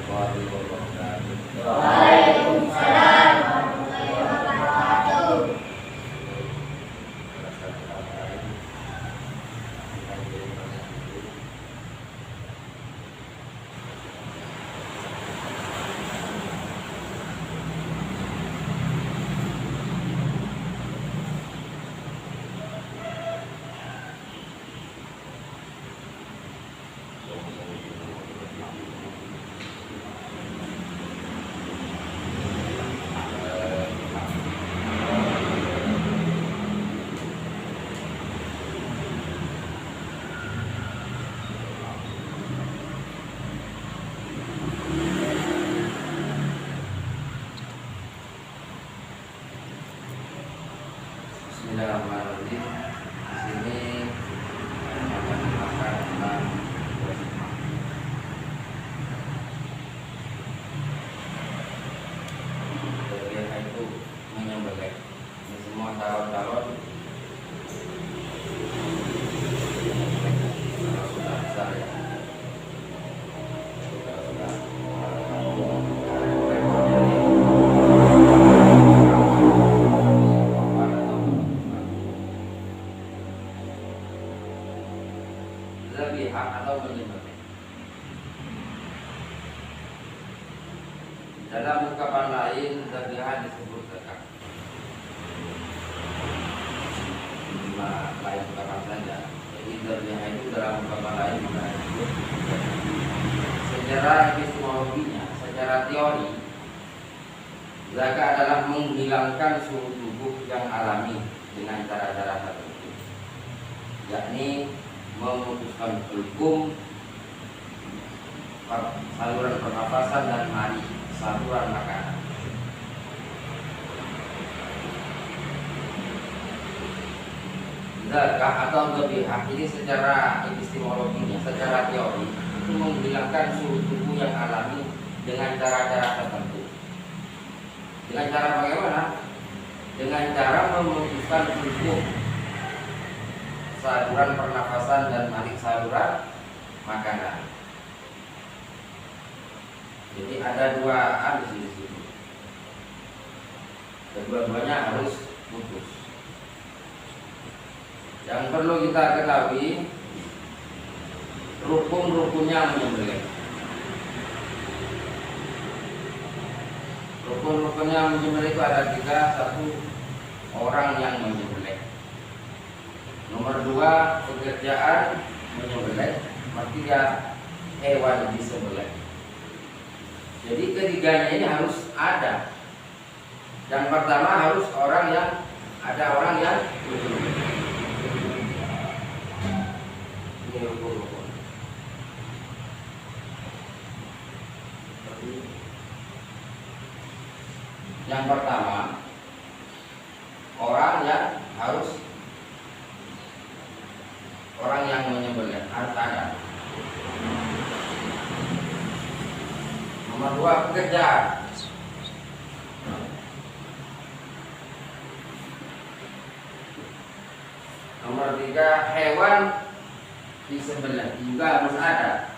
warahmatullahi wabarakatuh. Waalaikumsalam warahmatullahi wabarakatuh. Bismillahirrahmanirrahim. Di sini akan dimakan tentang Dzabihah itu menyembelih. Ini semua calon-calon sudah besar ya. Sudah Dzabihah atau menyembelih. Dalam ungkapan lain, dzabihah disebut zakat. Cuma lain ungkapan saja. Jadi dzabihah itu dalam ungkapan lain juga disebut zakat. Secara epistemologinya, secara teori, zakat adalah menghilangkan suhu tubuh yang alami dengan cara-cara tertentu, yakni memutuskan hukum saluran pernafasan dan mari saluran makanan. Zakat atau dzabihah ini secara epistemologinya, secara teori itu menghilangkan suhu tubuh yang alami dengan cara-cara tertentu. Dengan cara bagaimana? Dengan cara memutuskan hukum saluran pernafasan dan mari saluran makanan. Jadi ada dua arus di situ. Kedua-duanya harus putus. Yang perlu kita ketahui rukun-rukunnya menyembelih. Rukun-rukunnya menyembelih itu ada tiga. Satu, orang yang menyembelih. Nomor dua, pekerjaan menyembelih. Nomor tiga, hewan disembelih. Jadi ketiganya ini harus ada. Yang pertama harus orang yang menyembelih. Ini rukun-rukun. Yang pertama, orang yang menyembelih harus ada. Nomor dua, pekerjaan. Nomor tiga, hewan disembelih juga harus ada.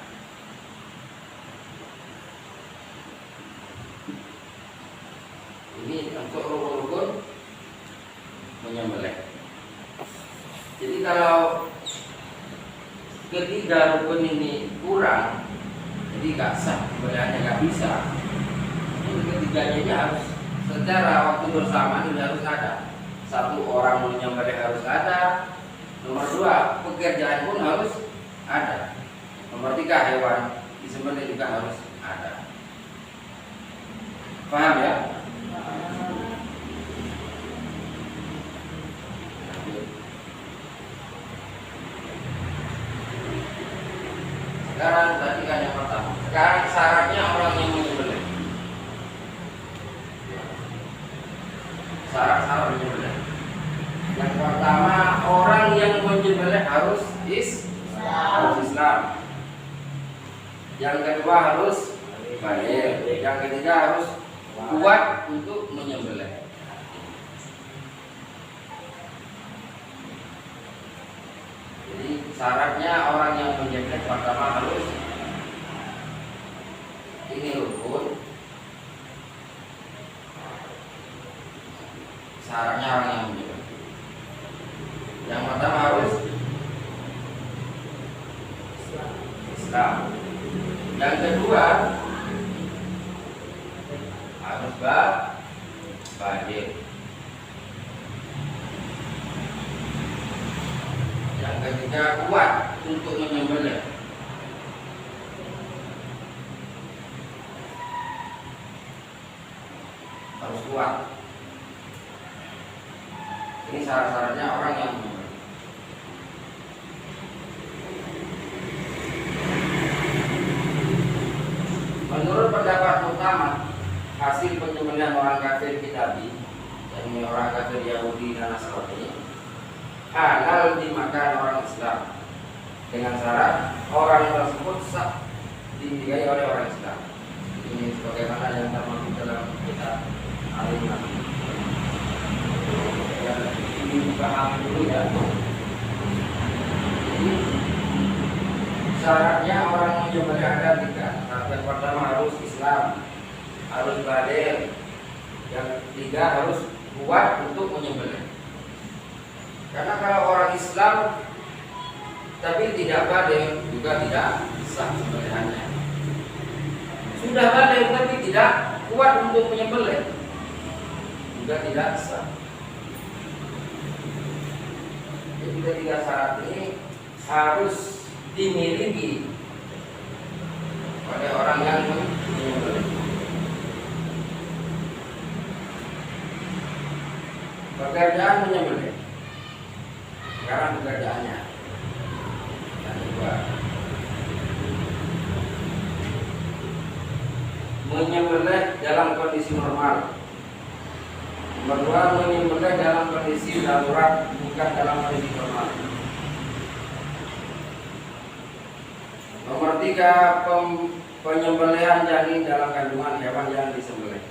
Ini untuk rukun-rukun menyembelih. Jadi kalau ketiga rukun ini kurang, jadi gak sah, sebenarnya gak bisa. Ini ketiganya ini harus secara waktu bersamaan ini harus ada. Satu, orang menyembelih harus ada. Nomor dua, pekerjaan pun harus ada. Nomor tiga, hewan disembelih juga harus ada. Paham ya? Sekarang tadi kan yang pertama. Sekarang syaratnya orang yang menyembelih. Syarat-syarat menyembelih. Yang pertama, orang yang menyembelih harus Islam. Yang kedua harus balik. Yang ketiga harus kuat untuk menyembelih. Jadi syaratnya orang yang menyembelih pertama harus ini loh, Islam. Yang kedua, harus baligh. Yang ketiga, kuat untuk menyembelih. Harus kuat. Ini syarat-syaratnya orang yang menyembelih. Menurut pendapat utama, hasil penyembelihan orang kafir kitabi, yakni orang kafir Yahudi dan Nasrani, halal dimakan orang Islam dengan syarat orang tersebut sah dinikahi oleh orang Islam. Ini sebagaimana yang termaktub dalam kitab Al-Iman. Ini dipahami dulu ya. Jadi syaratnya orang menyembelih ada 3. Syarat yang pertama harus Islam, harus baligh. Yang ketiga harus kuat untuk menyembelih. Karena kalau orang Islam tapi tidak baligh juga tidak sah sembelihannya. Sudah baligh tapi tidak kuat untuk menyembelih juga tidak sah. Jadi ketiga syarat ini harus dimiliki oleh orang yang menyembelih. Pekerjaan menyembelih. Sekarang pekerjaannya. Yang kedua, menyembelih dalam kondisi normal. Nomor 2, menyembelih dalam kondisi darurat, bukan dalam kondisi normal. Nomor 3, penyembelihan janin dalam kandungan hewan yang disembelih.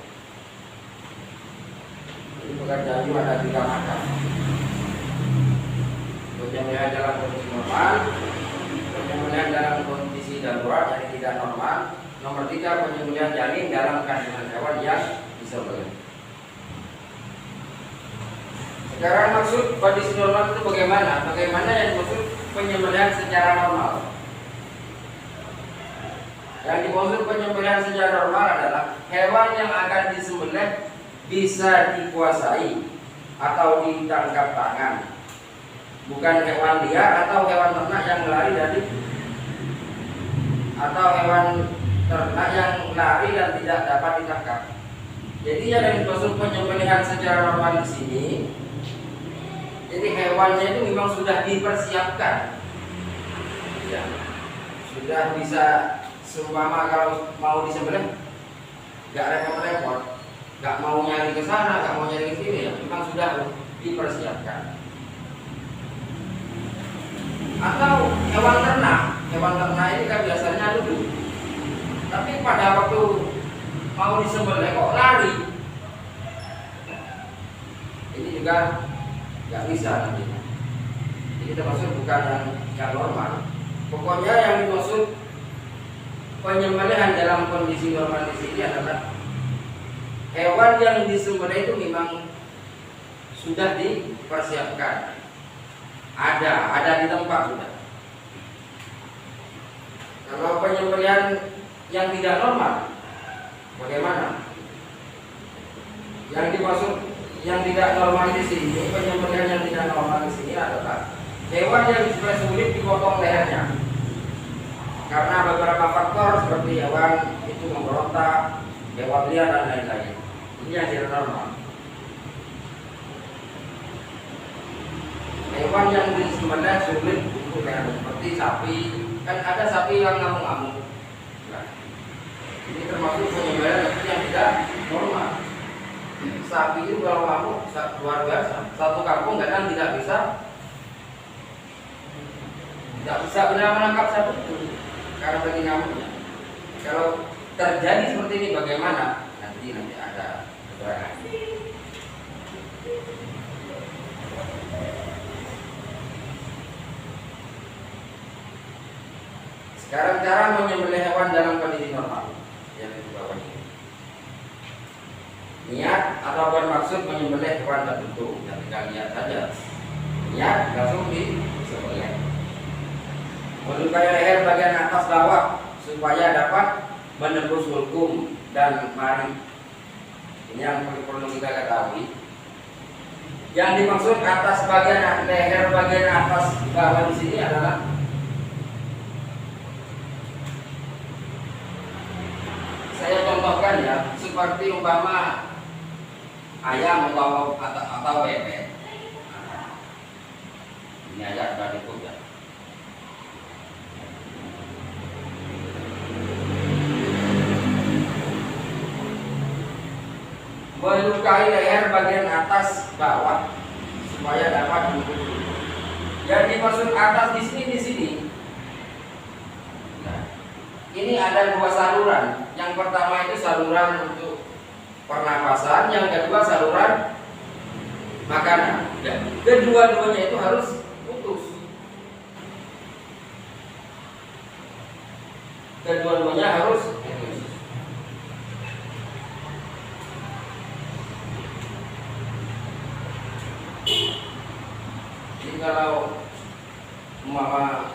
Jadi pekerjaan juga ada 3 macam. Penyembelihan dalam kondisi normal, penyembelihan dalam kondisi darurat yang tidak normal. Nomor 3, penyembelihan janin dalam kandungan hewan yang disembelih. Sekarang maksud kondisi normal itu bagaimana? Bagaimana yang dimaksud penyembelihan secara normal? Yang dimaksud penyembelihan secara normal adalah hewan yang akan disembelih bisa dikuasai atau ditangkap tangan, bukan hewan liar atau hewan ternak yang lari dari, atau hewan ternak yang lari dan tidak dapat ditangkap. Jadi yang dimaksud penyembelihan secara normal di sini, jadi hewannya itu memang sudah dipersiapkan, ya, sudah bisa. Seumpama kalau mau disembelih, nggak repot-repot, nggak mau nyari ke sana, nggak mau nyari ke sini, ya, memang sudah dipersiapkan. Atau hewan ternak ini kan biasanya duduk, tapi pada waktu mau disembelih kok lari, ini juga nggak bisa nantinya. Ini termasuk bukan yang normal. Pokoknya yang dimaksud penyembelihan dalam kondisi normal di sini adalah hewan yang disembelih itu memang sudah dipersiapkan, ada di tempat sudah. Kalau penyembelihan yang tidak normal, bagaimana? Yang dimaksud yang tidak normal di sini, penyembelihan yang tidak normal di sini adalah hewan yang disembelih sulit dipotong lehernya. Karena beberapa faktor seperti hewan itu memberontak, hewan liar dan lain-lain. Ini yang tidak normal. Hewan yang disembelih sulit untuk leher, seperti sapi. Kan ada sapi yang ngamuk-ngamuk. Nah, ini termasuk penyembelihan yang tidak normal. Sapi itu kalau ngamuk luar biasa. Satu kampung kadang tidak bisa benar menangkap satu itu. Karena bagi ngamuknya. Kalau terjadi seperti ini bagaimana? Nanti ada keterangan. Sekarang cara menyembelih hewan dalam kondisi normal yang di bawah ini. Niat atau bermaksud menyembelih hewan tertentu, yang tinggal niat saja. Niat langsung disembelih. Melukai leher bagian atas bawah supaya dapat menembus hulkum dan mari. Ini yang perlu kita ketahui. Yang dimaksud atas bagian leher bagian atas bawah di sini adalah saya contohkan ya, seperti umpama ayam atau bebek. Ini aja sudah cukup ya. Melukai leher bagian atas bawah supaya dapat menembus. Yang dimaksud atas di sini. Nah, ini ada dua saluran. Yang pertama itu saluran untuk pernapasan, yang kedua saluran makanan. Ya, kedua-duanya itu harus putus. Kedua-duanya harus putus. Jadi kalau mau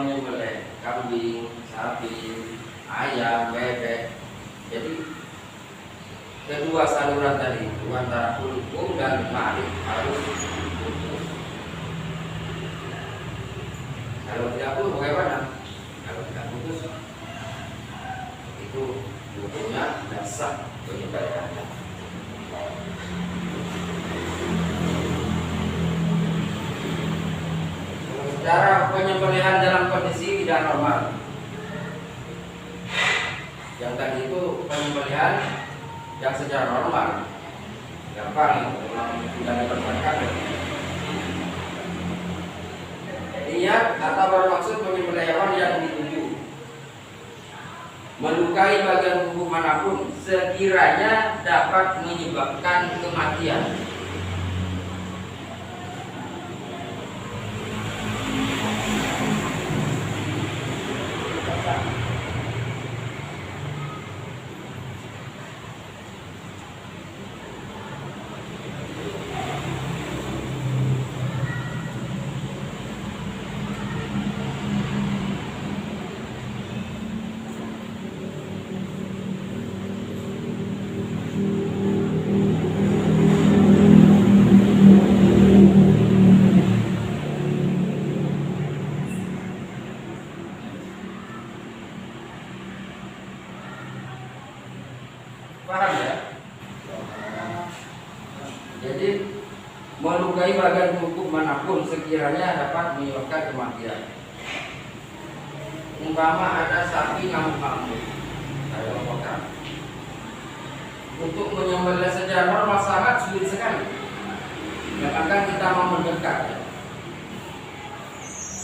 menyembelih kambing, sapi, ayam, bebek, jadi kedua saluran tadi itu antara hulkum dan mari harus putus. Kalau tidak putus bagaimana? Kalau tidak putus itu hukumnya tidak sah penyembelihannya. Cara penyembelihan dalam kondisi tidak normal. Yang tadi itu penyembelihan yang secara normal, gampang, memang tidak diperlukan. Niat atau bermaksud menyembelih hewan yang dituju melukai bagian tubuh manapun sekiranya dapat menyebabkan kematian. Paham ya? Jadi melukai bagian tubuh manapun sekiranya dapat menyebabkan kematian. Umpama ada sapi ngamuk-ngamuk, saya laporkan. Untuk menyembelih secara normal sangat sulit sekali. Jangankan kita mau mendekat, ya.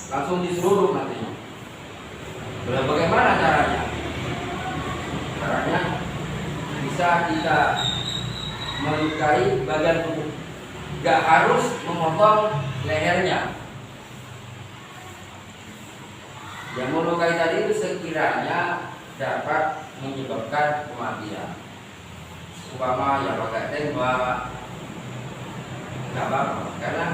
Langsung diseruduk nantinya. Bagaimana caranya? Caranya bisa kita melukai bagian tubuh, gak harus memotong lehernya. Yang melukai tadi itu sekiranya dapat menyebabkan kematian. Umpama yang pakai tembak, nggak apa-apa, karena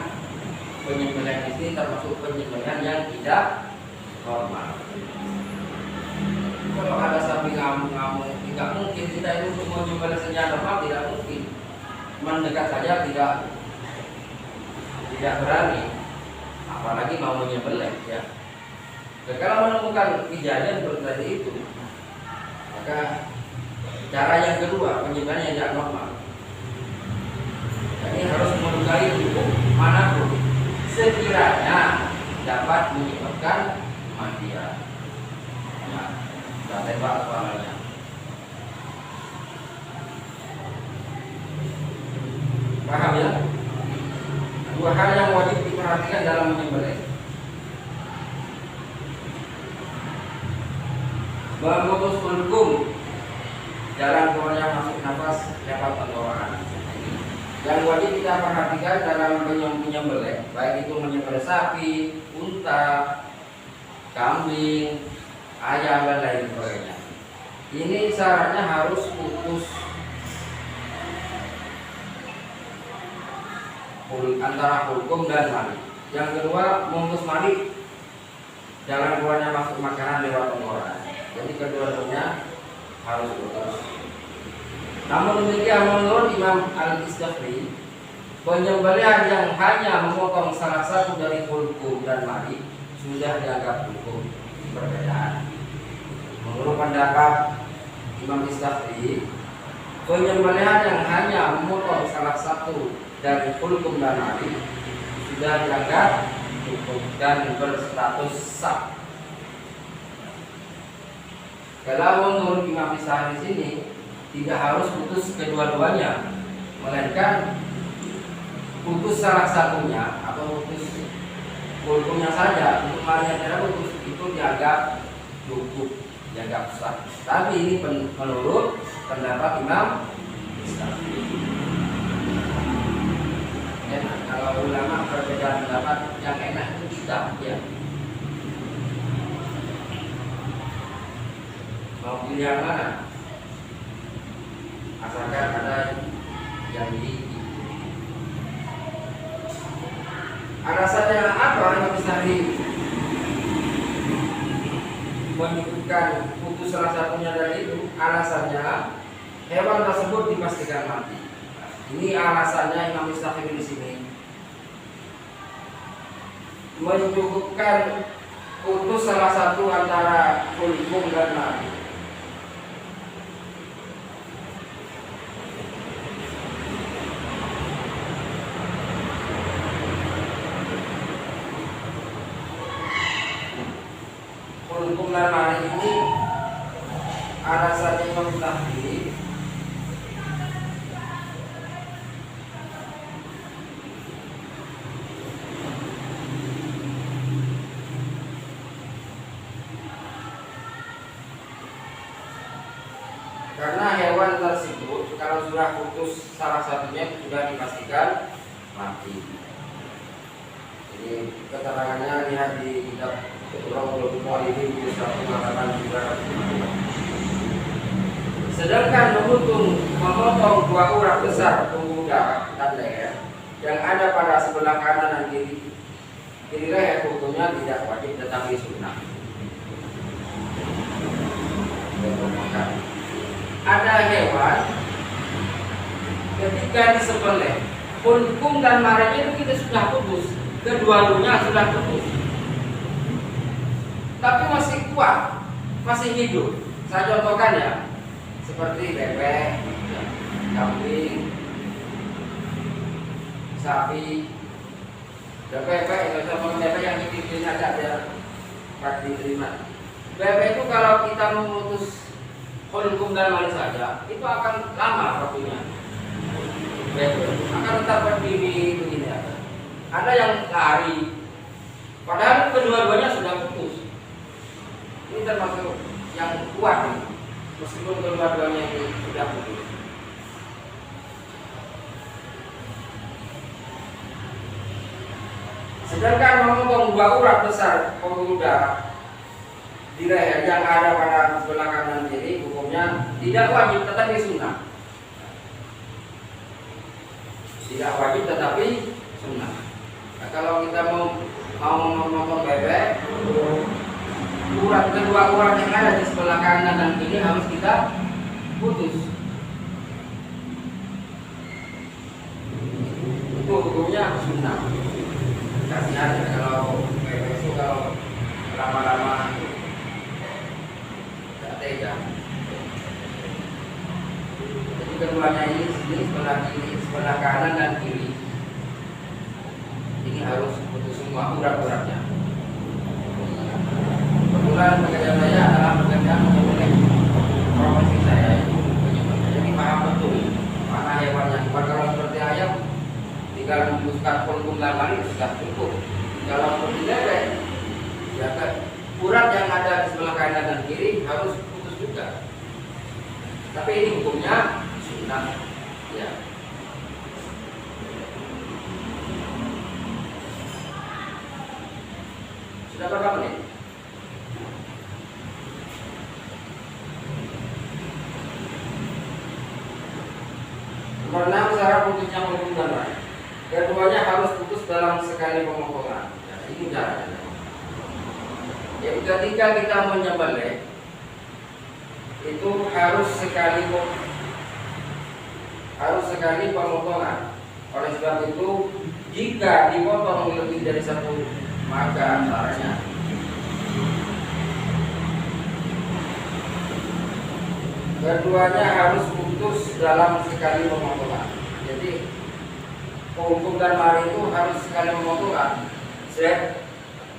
penyembelihan ini termasuk penyembelihan yang tidak normal. Kalau ada sapi ngamuk-ngamuk, tidak mungkin kita itu untuk menyembelih secara normal, tidak mungkin. Mendekat saja tidak berani, apalagi mau menyembelih ya. Dan kalau menemukan kejadian seperti tadi itu, maka cara yang kedua penyembelihan yang tidak normal. Jadi harus melukai tubuh manapun sekiranya dapat menyebabkan kematian. Ya. Dan tembak suaranya. Paham ya? Dua hal yang wajib diperhatikan dalam menyembelih. Memutus hulkum, jalan keluarnya masuk nafas dapat tenggorokan. Yang wajib kita perhatikan dalam menyembelih, baik itu menyembelih sapi, unta, kambing, ayam dan lain sebagainya. Ini syaratnya harus putus antara hukum dan mali. Yang kedua, memutus mali jangan keluarnya masuk makanan lewat tenggorokan. Jadi kedua-duanya harus putus. Namun demikian menurut Imam Al-Isdafri, penyembelihan yang hanya memotong salah satu dari hulkum dan mari sudah dianggap hukum. Perbedaan. Menurut pendapat Imam Isdafri, penyembelihan yang hanya memotong salah satu dari hulkum dan mari sudah dianggap hukum dan berstatus sah. Kalau menurut Imam Isdafri di sini tidak harus putus kedua-duanya, melainkan putus salah satunya atau putus hulkumnya saja. Untuk marinya tidak putus itu dianggap cukup, dianggap sah. Tapi ini menurut pendapat Imam Isdafri. Enak kalau ulama berbeda pendapat, yang enak itu kita ya. Mau pilih yang mana? Asalkan ada yang diikuti. Alasannya apa yang bisa menyebutkan putus salah satunya dari itu? Alasannya hewan tersebut dipastikan mati. Ini alasannya Imam Isdafri di sini. Menyebutkan putus salah satu antara hulkum dan mati. Hulkum dan mari ini alasannya Imam Isdafri karena hewan tersebut kalau sudah putus salah satunya sudah dipastikan mati. Jadi keterangannya lihat di kitab Rawdul Mu'allifin di 188. Sedangkan memotong dua urat besar punggung darah dan leher yang ada pada sebelah kanan dan kiri leher, hukumnya tidak wajib tetapi sunnah. Ada hewan ketika disembelih hulkum dan marahnya itu kita sudah putus, kedua-duanya sudah putus, tapi masih kuat, masih hidup. Saya contohkan ya, seperti bebek, kambing, sapi, bebek yang ini ada dapat diterima. Bebek itu kalau kita memutus hulkum dan mari saja, itu akan lama waktunya. Bebek akan tetap berdiri begini aja. Ada yang lari, padahal kedua-duanya sudah putus. Ini termasuk yang kuat, meskipun kedua-duanya ini sudah putus. Sedangkan memotong dua urat besar pembuluh darah di leher yang ada pada sebelah kanan kiri, hukumnya tidak wajib tetapi sunnah. Tidak wajib tetapi sunnah. Nah, kalau kita mau memotong bebek, kedua urat yang ada di sebelah kanan dan kiri harus kita putus. Itu hukumnya sunnah. Kasihan kalau bebek itu kalau lama-lama tidak tega. Jadi keduanya ini sebelah kiri, sebelah kanan dan kiri. Ini harus putus semua urat-uratnya. Kebetulan pekerjaan saya adalah pekerjaan menyembelih. Profesi saya itu menyembelih. Jadi paham betul mana hewan yang kuat. Kalau seperti ayam, tinggal memutuskan hulkum dan mari sudah cukup. Kalau seperti bebek, ya kan, urat yang ada di sebelah kanan dan kiri harus putus juga. Tapi ini hukumnya sunnah. Ya. Sudah berapa menit? Nomor 6, syarat putusnya hulkum dan mari. Keduanya harus putus dalam sekali pemotongan. Ya, ini caranya. Jadi ketika kita menyembelih itu harus sekali pemotongan. Oleh sebab itu, jika dipotong lebih dari satu, maka caranya keduanya harus putus dalam sekali pemotongan. Jadi hukum dan mari itu harus sekali pemotongan.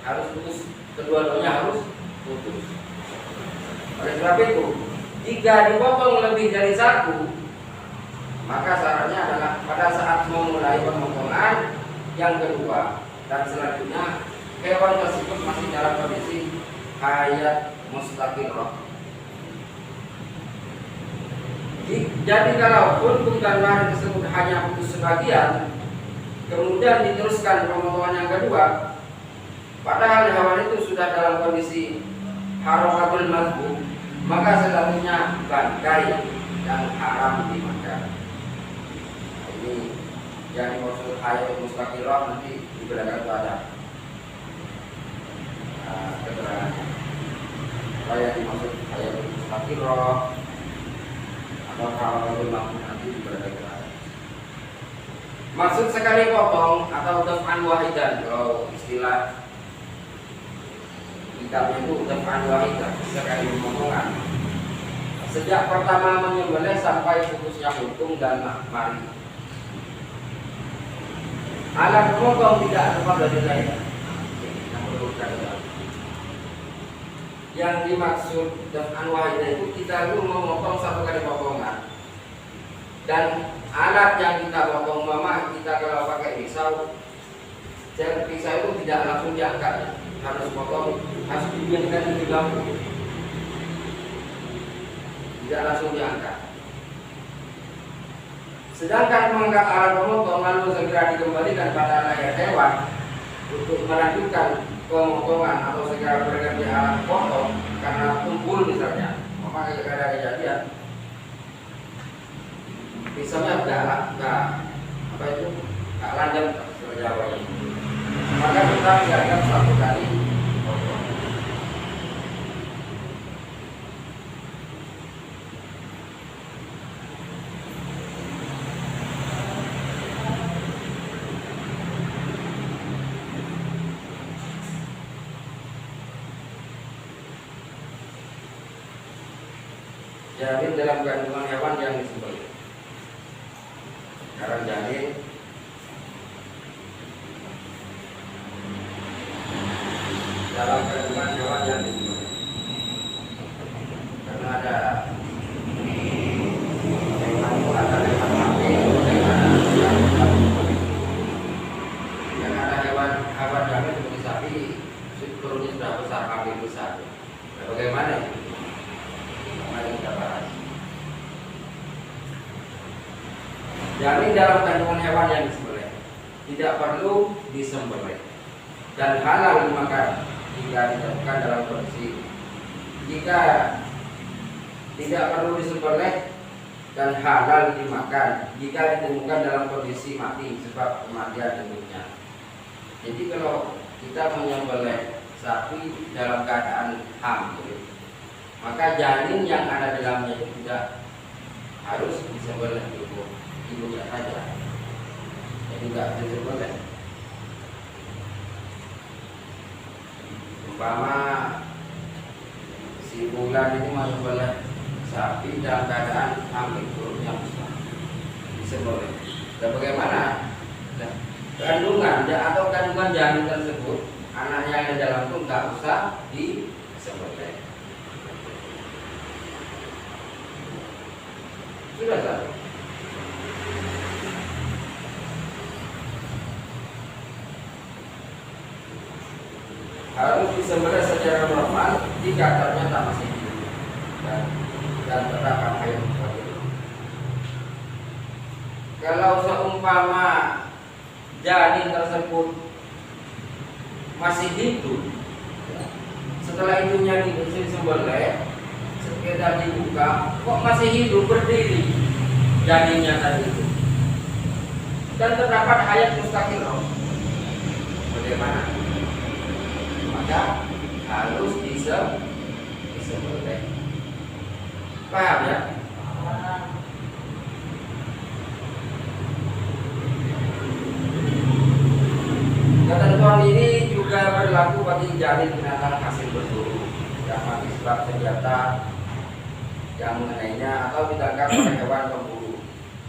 Harus putus, kedua-duanya harus putus. Oleh sebab itu, jika dipotong lebih dari satu, maka syaratnya adalah pada saat memulai pemotongan yang kedua dan selanjutnya hewan tersebut masih dalam kondisi hayat mustaqirrah. Jadi kalau hukum dan mari tersebut hanya putus sebagian, kemudian diteruskan pemotongan yang kedua, padahal hewan itu sudah dalam kondisi harakatul mazbuk, maka selanjutnya bangkai yang haram dimakan. Ini yang dimaksud hayat mustaqirrah nanti diberikan pada keterangannya. Apa yang dimaksud hayat mustaqirrah atau harakatul mazbuk nanti diberikan keterangan. Maksud sekali potong atau daf'an wahidan, kalau istilah kitabnya itu daf'an wahidan, sekali pemotongan. Sejak pertama menyembelih sampai putusnya hukum dan mari. Alat pemotong tidak lepas dari saya. Yang dimaksud daf'an wahidan itu kita dulu memotong satu kali potongan. Dan alat yang kita potong, mama kita kalau pakai pisau, pisau itu tidak langsung diangkat, harus potong, harus dibiarkan di lampu, tidak langsung diangkat. Sedangkan mengangkat alat pemotong lalu segera dikembalikan pada layar hewan untuk melanjutkan pemotongan atau segera berganti alat potong karena tumpul misalnya, mama ada kejadian pisaunya enggak lanjut ke Jawa ini. Maka kita biarkan satu kali potong. Janin dalam kandungan hewan yang disembelih. Sekarang janin dalam kandungan hewan yang disembelih. Karena ada hewan mati, yang ada hewan janin seperti sapi, turunnya sudah besar, kambing besar. Bagaimana itu? Mari kita bahas. Janin dalam kandungan hewan yang disembelih tidak perlu disembelih dan halal dimakan jika ditemukan dalam kondisi. Jika tidak perlu disembelih dan halal dimakan jika ditemukan dalam kondisi mati sebab kematian induknya. Jadi kalau kita menyembelih sapi dalam keadaan hamil, maka janin yang ada dalamnya itu tidak harus disembelih ibunya saja, jadi tidak disembelih. Umpama si bulan ini menyembelih sapi dalam keadaan hamil perutnya besar, disembelih. Dan bagaimana? Kandungan atau kandungan janin tersebut, anak yang ada dalam itu nggak usah disembelih. Sudah satu. Harus disembelih secara normal jika ternyata masih hidup dan terdapat air seperti itu. Kalau seumpama janin tersebut masih hidup, setelah ibunya disembelih, sekedar dibuka, kok masih hidup berdiri janinnya tadi itu, dan terdapat hayat mustaqirrah, bagaimana? Maka harus disembelih. Paham ya? Ketentuan ini juga berlaku bagi janin binatang hasil berburu yang mati sebab senjata yang mengenainya atau ditangkap oleh hewan pemburu.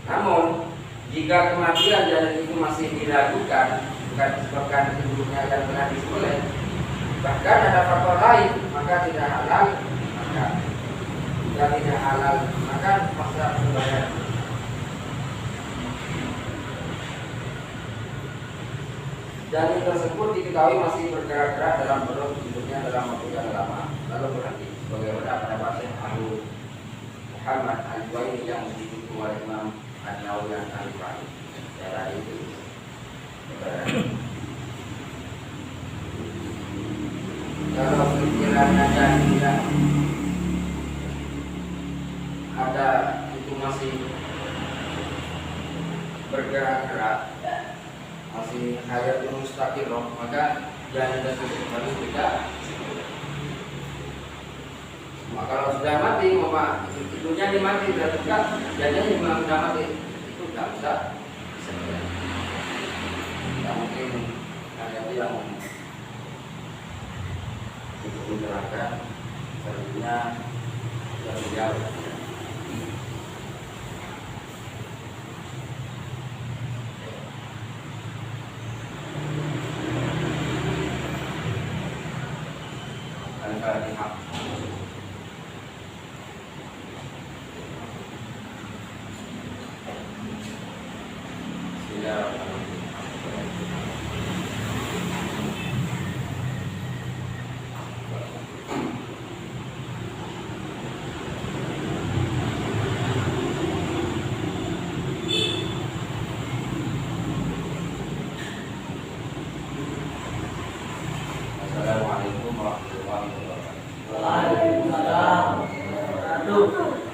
Namun, jika kematian janin itu masih diragukan bukan disebabkan induknya yang telah disembelih, bahkan ada faktor lain, maka tidak halal. Jika tidak halal, maka masa pembayaran. Janin tersebut diketahui masih bergerak-gerak dalam perut induknya dalam waktu yang lama, lalu berhenti. Sebagaimana pada pasien Abu Muhammad Al-Juwaini yang didukung oleh Imam An-Nawawi dan Al-Albani. Cara itu kalau sekiranya janinnya ada itu masih bergerak-gerak, masih hayatun mustaqirah, maka janin tersebut harus tidak. Maka kalau sudah mati, ibunya dimati dan juga janinnya memang sudah mati, itu tidak usah disembelih. Tidak mungkin hanya itu yang digunakan selanjutnya yang jauh. Al-Fatihah. Assalamualaikum warahmatullahi wabarakatuh. Waalaikumsalam warahmatullahi wabarakatuh.